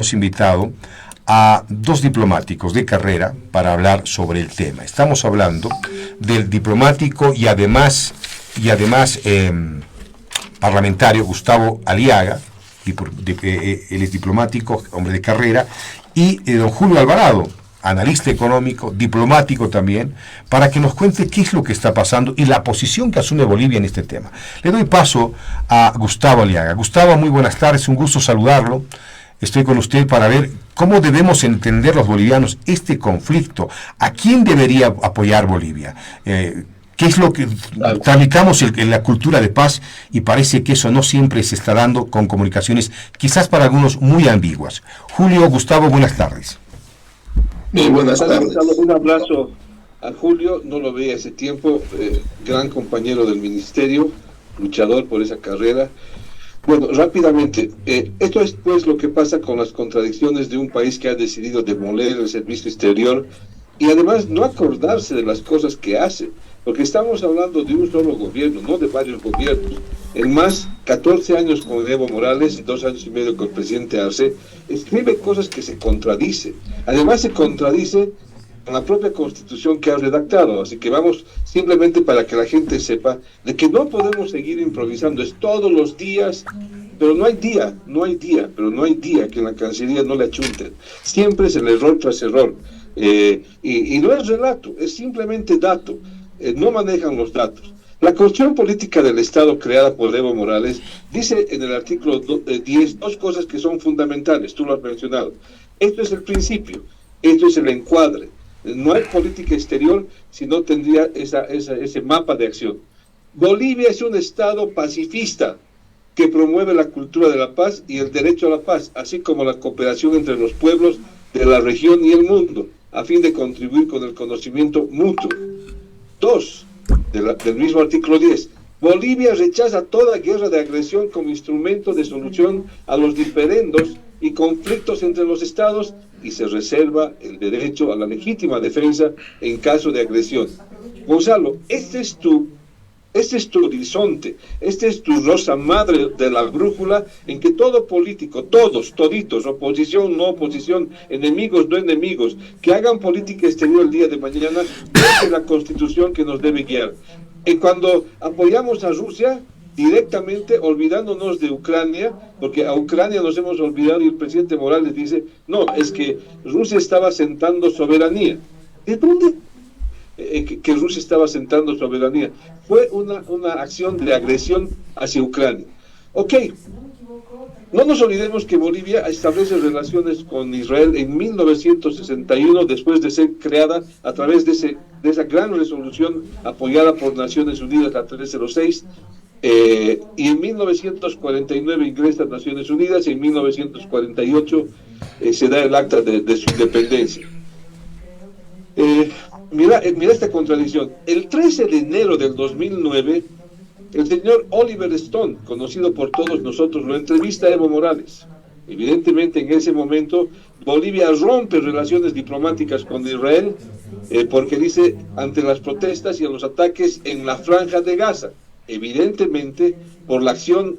Hemos invitado a dos diplomáticos de carrera para hablar sobre el tema. Estamos hablando del diplomático y además parlamentario Gustavo Aliaga, él es diplomático, hombre de carrera, y don Julio Alvarado, analista económico, diplomático también, para que nos cuente qué es lo que está pasando y la posición que asume Bolivia en este tema. Le doy paso a Gustavo Aliaga. Gustavo, muy buenas tardes, un gusto saludarlo. Estoy con usted para ver cómo debemos entender los bolivianos este conflicto. ¿A quién debería apoyar Bolivia? ¿Qué es lo que tramitamos en la cultura de paz? Y parece que eso no siempre se está dando con comunicaciones, quizás para algunos muy ambiguas. Julio, Gustavo, buenas tardes. Muy buenas tardes. Un abrazo a Julio, no lo veía hace tiempo, gran compañero del ministerio, luchador por esa carrera. Bueno, rápidamente, esto es pues lo que pasa con las contradicciones de un país que ha decidido demoler el servicio exterior y además no acordarse de las cosas que hace, porque estamos hablando de un solo gobierno, no de varios gobiernos. En más, 14 años con Evo Morales y 2 años y medio con el presidente Arce, escribe cosas que se contradicen. Además se contradice con la propia Constitución que ha redactado, así que vamos simplemente para que la gente sepa de que no podemos seguir improvisando, es todos los días, pero no hay día que en la Cancillería no le achunten, siempre es el error tras error, y no es relato, es simplemente dato, no manejan los datos. La Constitución Política del Estado creada por Evo Morales dice en el artículo 10 dos cosas que son fundamentales, tú lo has mencionado. Esto es el principio, esto es el encuadre. No hay política exterior si no tendría ese mapa de acción. Bolivia es un estado pacifista que promueve la cultura de la paz y el derecho a la paz, así como la cooperación entre los pueblos de la región y el mundo, a fin de contribuir con el conocimiento mutuo. 2. Del mismo artículo 10. Bolivia rechaza toda guerra de agresión como instrumento de solución a los diferendos y conflictos entre los estados y se reserva el derecho a la legítima defensa en caso de agresión. Gonzalo, este es tu horizonte, este es tu rosa madre de la brújula en que todo político, toditos, oposición, no oposición, enemigos, no enemigos, que hagan política exterior el día de mañana, es la Constitución que nos debe guiar. Y cuando apoyamos a Rusia, directamente olvidándonos de Ucrania, porque a Ucrania nos hemos olvidado y el presidente Morales dice, no, es que Rusia estaba sentando soberanía. ¿De dónde? Que Rusia estaba sentando soberanía. Fue una acción de agresión hacia Ucrania. Ok, no nos olvidemos que Bolivia establece relaciones con Israel en 1961, después de ser creada a través de esa gran resolución apoyada por Naciones Unidas, la 306, y en 1949 ingresa a Naciones Unidas y en 1948 se da el acta de su independencia. Mira esta contradicción. El 13 de enero del 2009, el señor Oliver Stone, conocido por todos nosotros, lo entrevista a Evo Morales. Evidentemente, en ese momento, Bolivia rompe relaciones diplomáticas con Israel porque dice, ante las protestas y los ataques en la Franja de Gaza, evidentemente, por la acción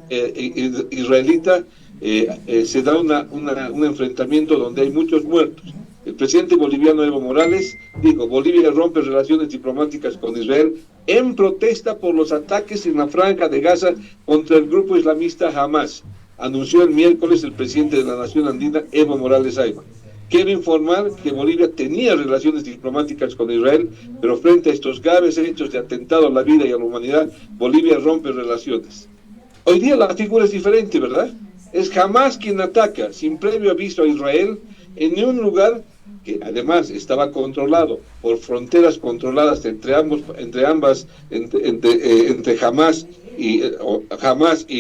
israelita, se da un enfrentamiento donde hay muchos muertos. El presidente boliviano Evo Morales dijo, Bolivia rompe relaciones diplomáticas con Israel en protesta por los ataques en la Franja de Gaza contra el grupo islamista Hamas, anunció el miércoles el presidente de la Nación Andina, Evo Morales Ayma. Quiero informar que Bolivia tenía relaciones diplomáticas con Israel, pero frente a estos graves hechos de atentado a la vida y a la humanidad, Bolivia rompe relaciones. Hoy día la figura es diferente, ¿verdad? Es Hamas quien ataca, sin previo aviso a Israel, en un lugar que además estaba controlado por fronteras controladas entre Hamas y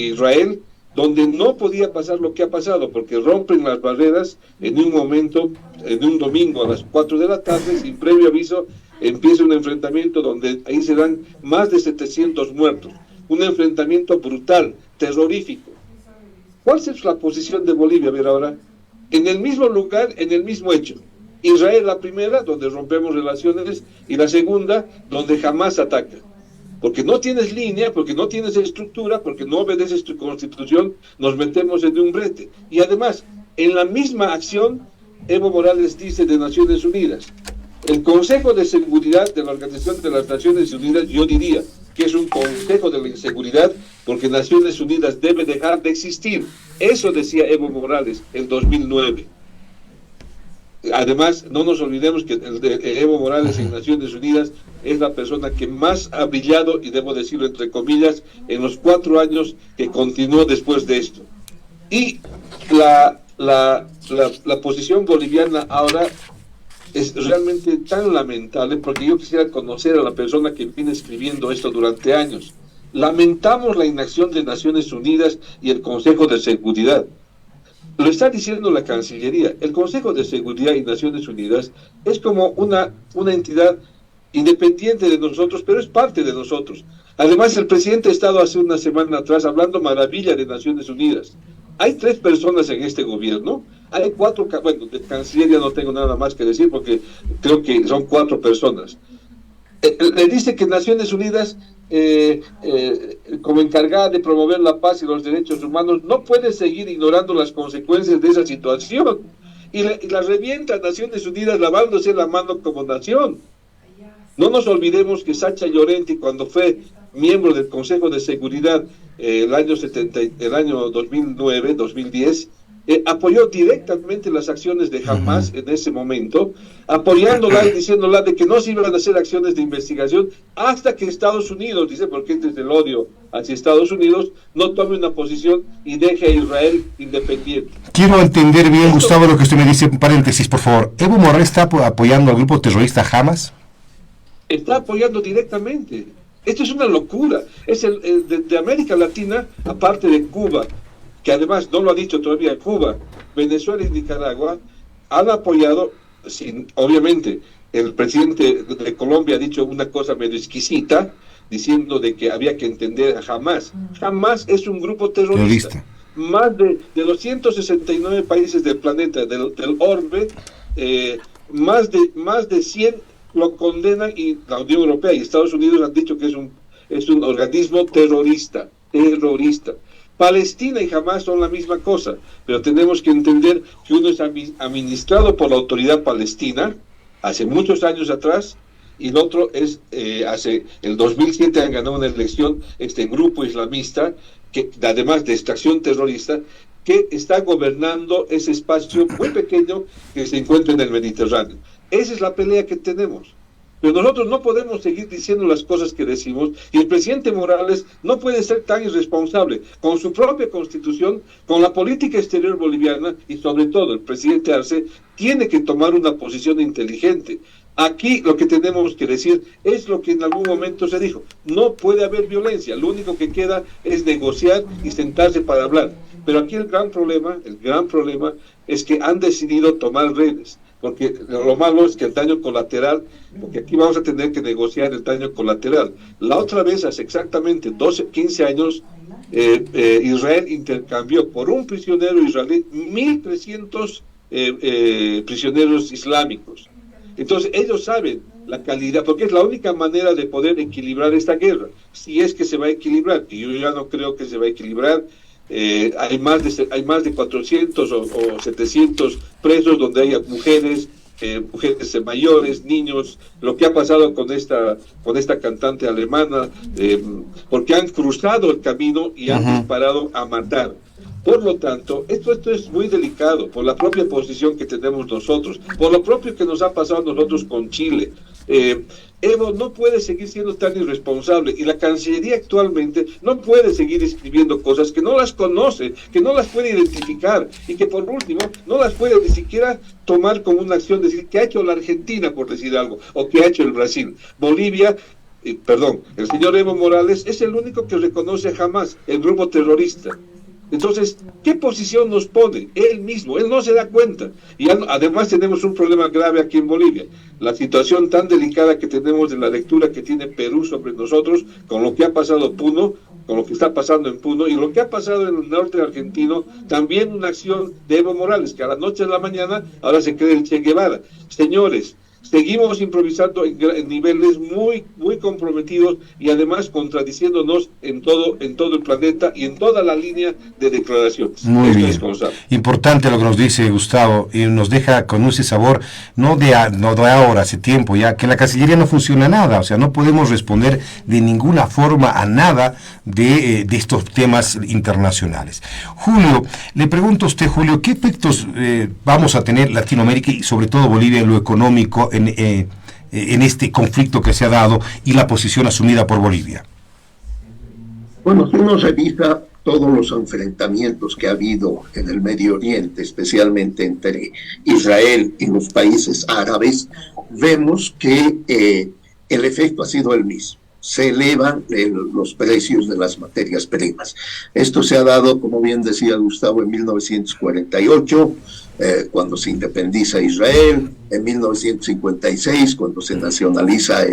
Israel, donde no podía pasar lo que ha pasado, porque rompen las barreras en un momento, en un domingo a las 4 de la tarde, sin previo aviso, empieza un enfrentamiento donde ahí se dan más de 700 muertos, un enfrentamiento brutal, terrorífico. ¿Cuál es la posición de Bolivia? A ver ahora, en el mismo lugar, en el mismo hecho. Israel la primera, donde rompemos relaciones, y la segunda, donde Hamas ataca. Porque no tienes línea, porque no tienes estructura, porque no obedeces tu constitución, nos metemos en un brete. Y además, En la misma acción, Evo Morales dice de Naciones Unidas, el Consejo de Seguridad de la Organización de las Naciones Unidas, yo diría que es un consejo de la inseguridad, porque Naciones Unidas debe dejar de existir. Eso decía Evo Morales en 2009. Además, no nos olvidemos que Evo Morales en Naciones Unidas es la persona que más ha brillado, y debo decirlo entre comillas, en los 4 años que continuó después de esto. Y la posición boliviana ahora es realmente tan lamentable, porque yo quisiera conocer a la persona que viene escribiendo esto durante años. Lamentamos la inacción de Naciones Unidas y el Consejo de Seguridad. Lo está diciendo la Cancillería. El Consejo de Seguridad y Naciones Unidas es como una entidad independiente de nosotros, pero es parte de nosotros. Además, el presidente ha estado hace una semana atrás hablando maravilla de Naciones Unidas. Hay 3 personas en este gobierno, hay 4, bueno, de Cancillería no tengo nada más que decir porque creo que son 4 personas. Le dice que Naciones Unidas, como encargada de promover la paz y los derechos humanos, no puede seguir ignorando las consecuencias de esa situación. Y la revienta a Naciones Unidas lavándose la mano como nación. No nos olvidemos que Sacha Llorenti, cuando fue miembro del Consejo de Seguridad el año 2009, 2010, apoyó directamente las acciones de Hamas en ese momento, apoyándola y diciéndola de que no se iban a hacer acciones de investigación hasta que Estados Unidos, dice, porque este es el odio hacia Estados Unidos, no tome una posición y deje a Israel independiente. Quiero entender bien, Gustavo, lo que usted me dice. Un paréntesis, por favor. ¿Evo Morales está apoyando al grupo terrorista Hamas? Está apoyando directamente. Esto es una locura. Es de América Latina, aparte de Cuba, que además no lo ha dicho todavía, Cuba, Venezuela y Nicaragua han apoyado, obviamente, el presidente de Colombia ha dicho una cosa medio exquisita, diciendo de que había que entender a Hamas. Hamas es un grupo terrorista. Más de los 169 países del planeta, del orbe, más de 100 lo condenan, y la Unión Europea y Estados Unidos han dicho que es un organismo terrorista. Palestina y Hamas son la misma cosa, pero tenemos que entender que uno es administrado por la autoridad palestina hace muchos años atrás, y el otro es, hace el 2007 han ganado una elección este grupo islamista, que además de extracción terrorista, que está gobernando ese espacio muy pequeño que se encuentra en el Mediterráneo. Esa es la pelea que tenemos. Pero nosotros no podemos seguir diciendo las cosas que decimos, y el presidente Morales no puede ser tan irresponsable con su propia constitución, con la política exterior boliviana, y sobre todo el presidente Arce tiene que tomar una posición inteligente. Aquí lo que tenemos que decir es lo que en algún momento se dijo: no puede haber violencia, lo único que queda es negociar y sentarse para hablar. Pero aquí el gran problema es que han decidido tomar redes, porque lo malo es que el daño colateral, porque aquí vamos a tener que negociar el daño colateral. La otra vez, hace exactamente 15 años, Israel intercambió por un prisionero israelí 1.300 prisioneros islámicos. Entonces ellos saben la calidad, porque es la única manera de poder equilibrar esta guerra, si es que se va a equilibrar, y yo ya no creo que se va a equilibrar. Hay más de 400 o 700 presos, donde hay mujeres mayores, niños. Lo que ha pasado con esta cantante alemana, porque han cruzado el camino y han disparado a matar. Por lo tanto, esto es muy delicado, por la propia posición que tenemos nosotros, por lo propio que nos ha pasado a nosotros con Chile. Evo no puede seguir siendo tan irresponsable, y la Cancillería actualmente no puede seguir escribiendo cosas que no las conoce, que no las puede identificar, y que por último no las puede ni siquiera tomar como una acción, decir que ha hecho la Argentina, por decir algo, o que ha hecho el Brasil. Bolivia, el señor Evo Morales es el único que reconoce jamás el grupo terrorista. Entonces, ¿qué posición nos pone? Él mismo, él no se da cuenta. Y además tenemos un problema grave aquí en Bolivia. La situación tan delicada que tenemos de la lectura que tiene Perú sobre nosotros, con lo que ha pasado Puno, con lo que está pasando en Puno, y lo que ha pasado en el norte argentino, también una acción de Evo Morales, que a la noche de la mañana ahora se cree el Che Guevara. Señores, seguimos improvisando en niveles muy, muy comprometidos y además contradiciéndonos en todo el planeta y en toda la línea de declaraciones. Muy Esto bien. es Gonzalo. Importante lo que nos dice Gustavo y nos deja con ese sabor, no de ahora, hace tiempo ya, que en la Cancillería no funciona nada, o sea, no podemos responder de ninguna forma a nada de estos temas internacionales. Julio, le pregunto a usted, Julio, ¿qué efectos vamos a tener Latinoamérica y sobre todo Bolivia en lo económico en este conflicto que se ha dado y la posición asumida por Bolivia? Bueno, si uno revisa todos los enfrentamientos que ha habido en el Medio Oriente, especialmente entre Israel y los países árabes, vemos que el efecto ha sido el mismo. Se elevan los precios de las materias primas. Esto se ha dado, como bien decía Gustavo, en 1948, cuando se independiza Israel, en 1956, cuando se nacionaliza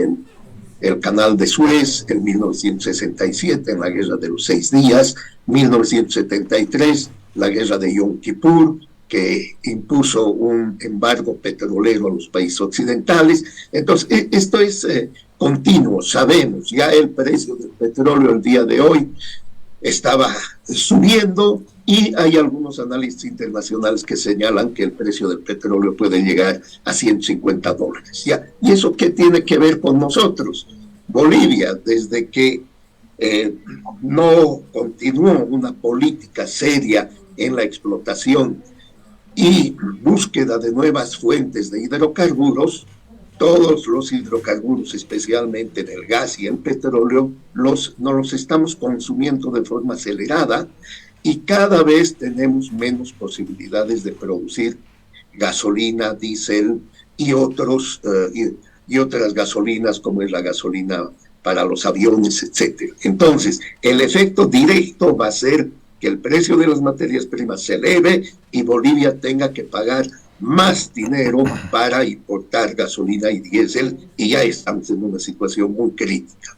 el Canal de Suez, en 1967, en la Guerra de los 6 Días, 1973, la Guerra de Yom Kippur, que impuso un embargo petrolero a los países occidentales. Entonces, esto es continuo, sabemos, ya el precio del petróleo el día de hoy estaba subiendo y hay algunos analistas internacionales que señalan que el precio del petróleo puede llegar a $150. ¿Ya? ¿Y eso qué tiene que ver con nosotros? Bolivia, desde que no continuó una política seria en la explotación y búsqueda de nuevas fuentes de hidrocarburos, todos los hidrocarburos, especialmente el gas y el petróleo, no los estamos consumiendo de forma acelerada y cada vez tenemos menos posibilidades de producir gasolina, diésel y otras gasolinas, como es la gasolina para los aviones, etc. Entonces, el efecto directo va a ser que el precio de las materias primas se eleve y Bolivia tenga que pagar más dinero para importar gasolina y diésel, y ya estamos en una situación muy crítica.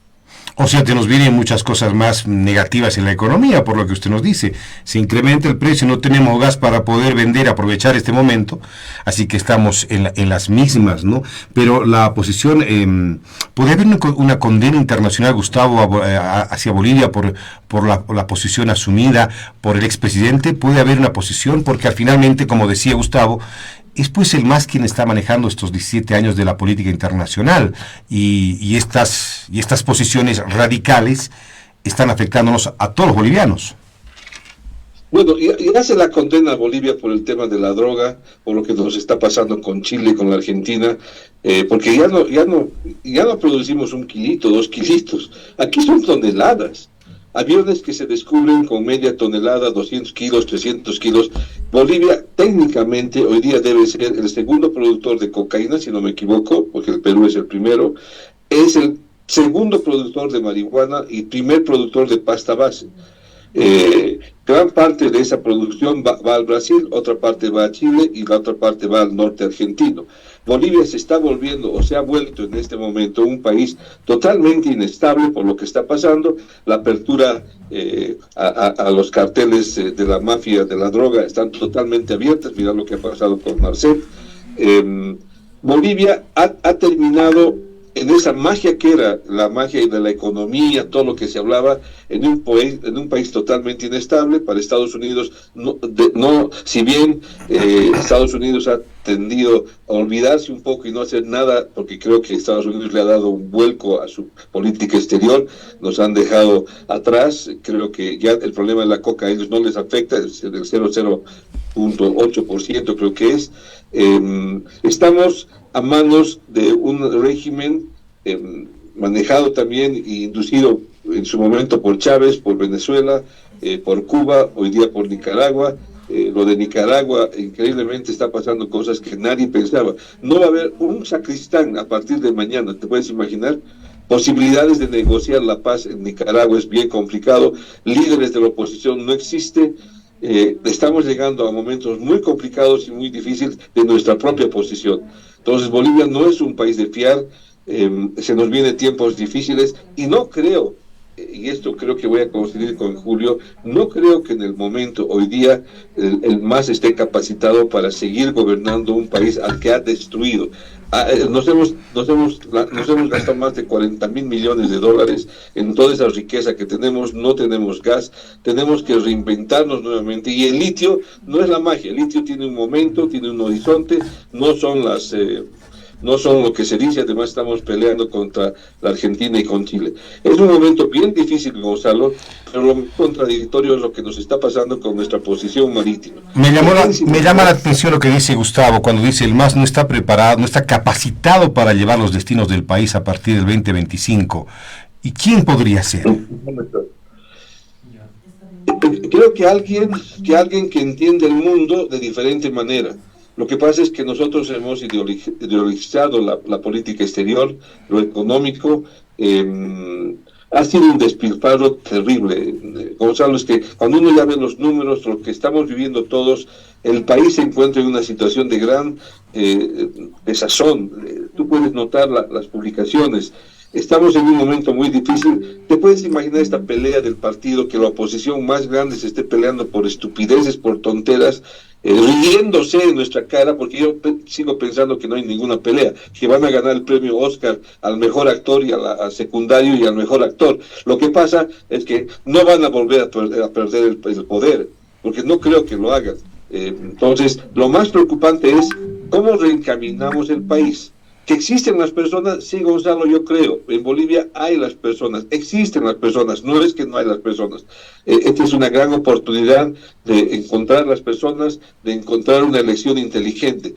O sea, te nos vienen muchas cosas más negativas en la economía, por lo que usted nos dice. Se incrementa el precio, no tenemos gas para poder vender, aprovechar este momento, así que estamos en las mismas, ¿no? Pero la posición, ¿puede haber una condena internacional, Gustavo, hacia Bolivia por la posición asumida por el expresidente? ¿Puede haber una posición? Porque al finalmente, como decía Gustavo, es pues el MAS quien está manejando estos 17 años de la política internacional y estas posiciones radicales están afectándonos a todos los bolivianos. Bueno, ya se la condena a Bolivia por el tema de la droga, por lo que nos está pasando con Chile y con la Argentina, porque ya no producimos 1 kilito, 2 kilitos, aquí son toneladas. Aviones que se descubren con media tonelada, 200 kilos, 300 kilos. Bolivia técnicamente hoy día debe ser el segundo productor de cocaína, si no me equivoco, porque el Perú es el primero. Es el segundo productor de marihuana y primer productor de pasta base. Gran parte de esa producción va al Brasil, otra parte va a Chile y la otra parte va al norte argentino. Bolivia se está volviendo o se ha vuelto en este momento un país totalmente inestable por lo que está pasando. La apertura a los carteles de la mafia de la droga están totalmente abiertas. Mira lo que ha pasado con Marcet. Bolivia ha terminado en esa magia que era la magia de la economía, todo lo que se hablaba, en un país totalmente inestable. Para Estados Unidos, si bien Estados Unidos ha tendido a olvidarse un poco y no hacer nada, porque creo que Estados Unidos le ha dado un vuelco a su política exterior, nos han dejado atrás. Creo que ya el problema de la coca a ellos no les afecta, es del 0,8% creo que es. Estamos a manos de un régimen manejado también e inducido en su momento por Chávez, por Venezuela, por Cuba, hoy día por Nicaragua. Lo de Nicaragua, increíblemente está pasando cosas que nadie pensaba. No va a haber un sacristán a partir de mañana, ¿te puedes imaginar? Posibilidades de negociar la paz en Nicaragua es bien complicado. Líderes de la oposición no existen. Estamos llegando a momentos muy complicados y muy difíciles de nuestra propia posición. Entonces Bolivia no es un país de fiar, se nos vienen tiempos difíciles y no creo y esto creo que voy a coincidir con Julio, no creo que en el momento, hoy día, el MAS esté capacitado para seguir gobernando un país al que ha destruido. Nos hemos gastado más de 40.000 millones de dólares en toda esa riqueza que tenemos, no tenemos gas, tenemos que reinventarnos nuevamente, y el litio no es la magia, el litio tiene un momento, tiene un horizonte, no son lo que se dice, además estamos peleando contra la Argentina y con Chile. Es un momento bien difícil, Gonzalo, pero lo contradictorio es lo que nos está pasando con nuestra posición marítima. Me llama la atención lo que dice Gustavo, cuando dice el MAS no está preparado, no está capacitado para llevar los destinos del país a partir del 2025. ¿Y quién podría ser? Creo que alguien que entiende el mundo de diferente manera. Lo que pasa es que nosotros hemos ideologizado la política exterior, lo económico. Ha sido un despilfarro terrible, Gonzalo. Es que cuando uno ya ve los números, lo que estamos viviendo todos, el país se encuentra en una situación de gran desazón. Tú puedes notar las publicaciones. Estamos en un momento muy difícil. ¿Te puedes imaginar esta pelea del partido, que la oposición más grande se esté peleando por estupideces, por tonteras, riéndose en nuestra cara? Porque yo sigo pensando que no hay ninguna pelea, que van a ganar el premio Oscar al mejor actor y al secundario y al mejor actor. Lo que pasa es que no van a volver a perder el poder, porque no creo que lo hagan. Entonces, lo más preocupante es cómo reencaminamos el país. ¿Que existen las personas? Sí, Gonzalo, yo creo. En Bolivia hay las personas, existen las personas, no es que no hay las personas. Esta es una gran oportunidad de encontrar las personas, de encontrar una elección inteligente.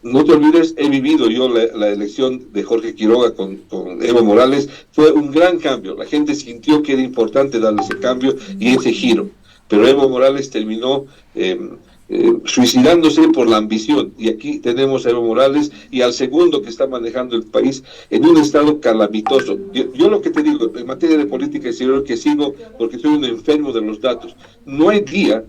No te olvides, he vivido yo la elección de Jorge Quiroga con Evo Morales. Fue un gran cambio, la gente sintió que era importante darle ese cambio y ese giro. Pero Evo Morales terminó suicidándose por la ambición, y aquí tenemos a Evo Morales y al segundo que está manejando el país en un estado calamitoso. Yo lo que te digo, en materia de política exterior, que sigo porque soy un enfermo de los datos, no hay día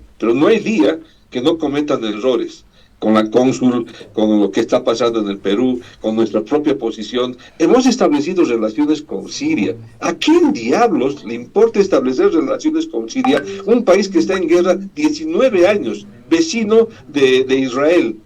que no cometan errores. Con la cónsul, con lo que está pasando en el Perú, con nuestra propia posición. Hemos establecido relaciones con Siria. ¿A quién diablos le importa establecer relaciones con Siria? Un país que está en guerra 19 años, vecino de Israel,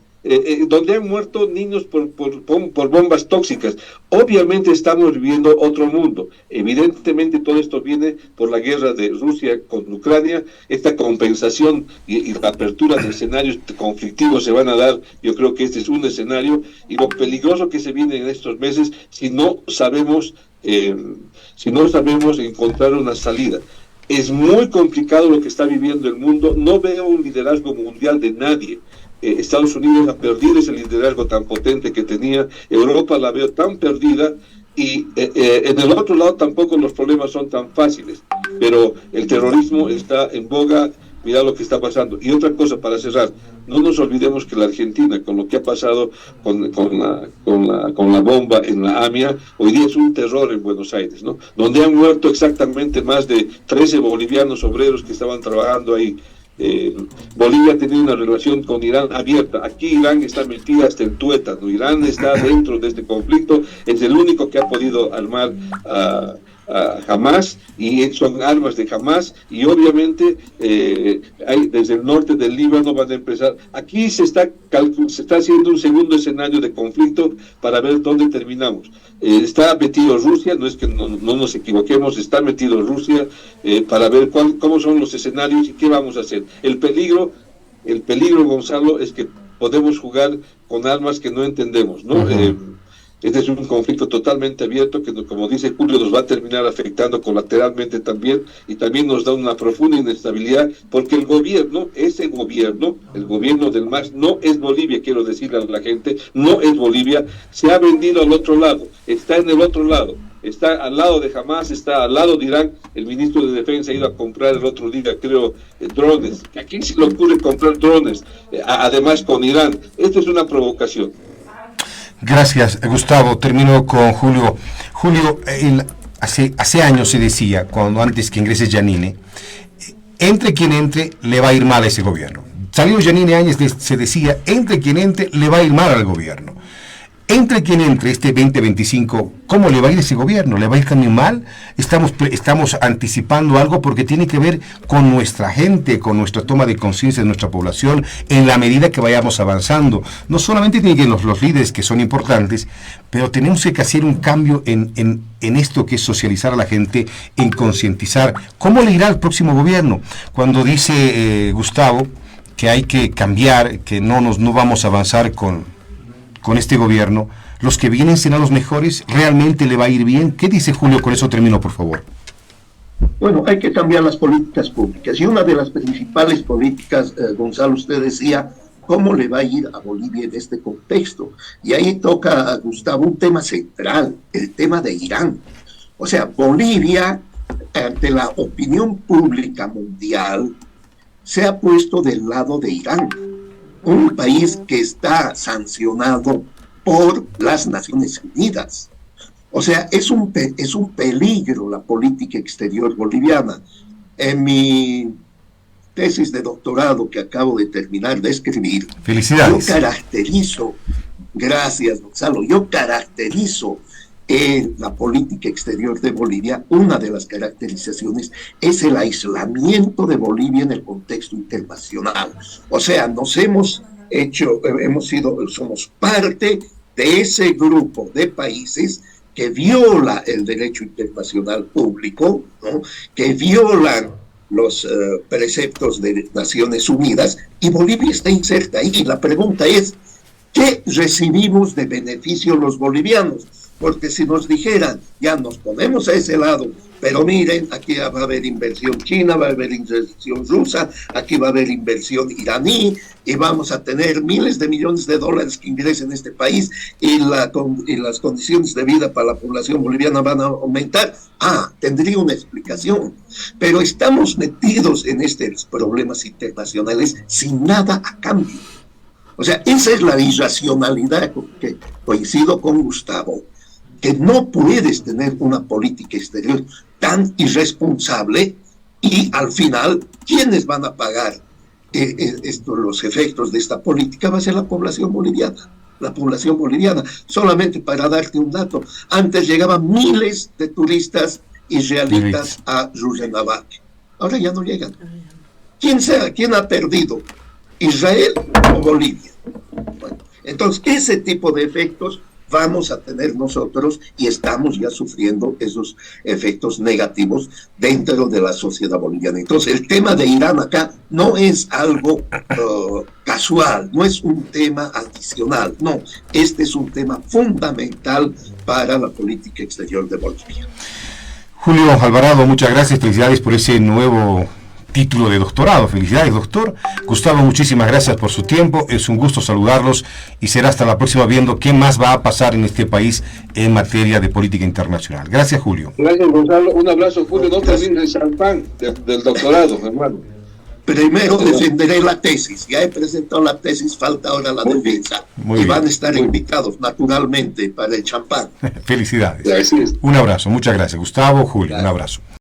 donde han muerto niños por bombas tóxicas. Obviamente estamos viviendo otro mundo. Evidentemente todo esto viene por la guerra de Rusia con Ucrania. Esta compensación y la apertura de escenarios conflictivos se van a dar. Yo creo que este es un escenario, y lo peligroso que se viene en estos meses si no sabemos encontrar una salida. Es muy complicado lo que está viviendo el mundo. No veo un liderazgo mundial de nadie. Estados Unidos ha perdido ese liderazgo tan potente que tenía. Europa la veo tan perdida, y en el otro lado tampoco los problemas son tan fáciles, pero el terrorismo está en boga. Mira lo que está pasando. Y otra cosa para cerrar, no nos olvidemos que la Argentina, con lo que ha pasado con la bomba en la AMIA, hoy día es un terror en Buenos Aires, ¿no? Donde han muerto exactamente más de 13 bolivianos obreros que estaban trabajando ahí. Bolivia ha tenido una relación con Irán abierta. Aquí Irán está metida hasta el tuétano. Irán está dentro de este conflicto. Es el único que ha podido armar a Hamas, y son armas de Hamas, y obviamente hay desde el norte del Líbano van a empezar. Aquí se está haciendo un segundo escenario de conflicto para ver dónde terminamos. Está metido Rusia, no es que no nos equivoquemos, está metido Rusia para ver cómo son los escenarios y qué vamos a hacer. El peligro, Gonzalo, es que podemos jugar con armas que no entendemos, ¿no? Este es un conflicto totalmente abierto que, como dice Julio, nos va a terminar afectando colateralmente también, y también nos da una profunda inestabilidad, porque el gobierno del MAS, no es Bolivia, quiero decirle a la gente, no es Bolivia, se ha vendido al otro lado, está en el otro lado, está al lado de Hamas, está al lado de Irán. El ministro de Defensa ha ido a comprar el otro día, creo, drones. ¿A quién se le ocurre comprar drones? Además con Irán. Esto es una provocación. Gracias, Gustavo. Termino con Julio. Julio, hace años se decía, antes que ingrese Giannini, entre quien entre, le va a ir mal a ese gobierno. Salió Giannini años, se decía, entre quien entre, le va a ir mal al gobierno. entre quien entre este 2025, ¿cómo le va a ir ese gobierno? ¿Le va a ir también mal? Estamos anticipando algo porque tiene que ver con nuestra gente, con nuestra toma de conciencia de nuestra población, en la medida que vayamos avanzando. No solamente tienen que ir los líderes, que son importantes, pero tenemos que hacer un cambio en esto que es socializar a la gente, en concientizar. ¿Cómo le irá al próximo gobierno? Cuando dice Gustavo que hay que cambiar, que no vamos a avanzar con este gobierno, los que vienen serán los mejores, ¿realmente le va a ir bien? ¿Qué dice Julio? Con eso termino, por favor. Bueno, hay que cambiar las políticas públicas, y una de las principales políticas, Gonzalo, usted decía, ¿cómo le va a ir a Bolivia en este contexto? Y ahí toca a Gustavo un tema central, el tema de Irán. O sea, Bolivia, ante la opinión pública mundial, se ha puesto del lado de Irán, un país que está sancionado por las Naciones Unidas. O sea, es un peligro la política exterior boliviana. En mi tesis de doctorado que acabo de terminar de escribir, felicidades. Gracias, Gonzalo, yo caracterizo la política exterior de Bolivia. Una de las caracterizaciones es el aislamiento de Bolivia en el contexto internacional. O sea, somos parte de ese grupo de países que viola el derecho internacional público, ¿no? Que violan los preceptos de Naciones Unidas, y Bolivia está inserta ahí. La pregunta es, ¿qué recibimos de beneficio los bolivianos? Porque si nos dijeran, ya nos ponemos a ese lado, pero miren, aquí va a haber inversión china, va a haber inversión rusa, aquí va a haber inversión iraní, y vamos a tener miles de millones de dólares que ingresen en este país, y las condiciones de vida para la población boliviana van a aumentar. Tendría una explicación. Pero estamos metidos en estos problemas internacionales sin nada a cambio. O sea, esa es la irracionalidad que coincido con Gustavo, que no puedes tener una política exterior tan irresponsable, y al final, ¿quiénes van a pagar los efectos de esta política? Va a ser la población boliviana. La población boliviana. Solamente para darte un dato, antes llegaban miles de turistas israelitas a Rurrenabaque. Ahora ya no llegan. ¿Quién ha perdido? ¿Israel o Bolivia? Bueno, entonces, ese tipo de efectos vamos a tener nosotros, y estamos ya sufriendo esos efectos negativos dentro de la sociedad boliviana. Entonces, el tema de Irán acá no es algo casual, no es un tema adicional, no, este es un tema fundamental para la política exterior de Bolivia. Julio Alvarado, muchas gracias, felicidades por ese nuevo título de doctorado. Felicidades, doctor. Gustavo, muchísimas gracias por su tiempo. Es un gusto saludarlos, y será hasta la próxima viendo qué más va a pasar en este país en materia de política internacional. Gracias, Julio. Gracias, Gonzalo. Un abrazo, Julio. No termine el champán del doctorado, hermano. Primero defenderé la tesis. Ya he presentado la tesis, falta ahora la defensa. Y van a estar invitados, naturalmente, para el champán. Felicidades. Gracias. Un abrazo. Muchas gracias, Gustavo, Julio. Un abrazo.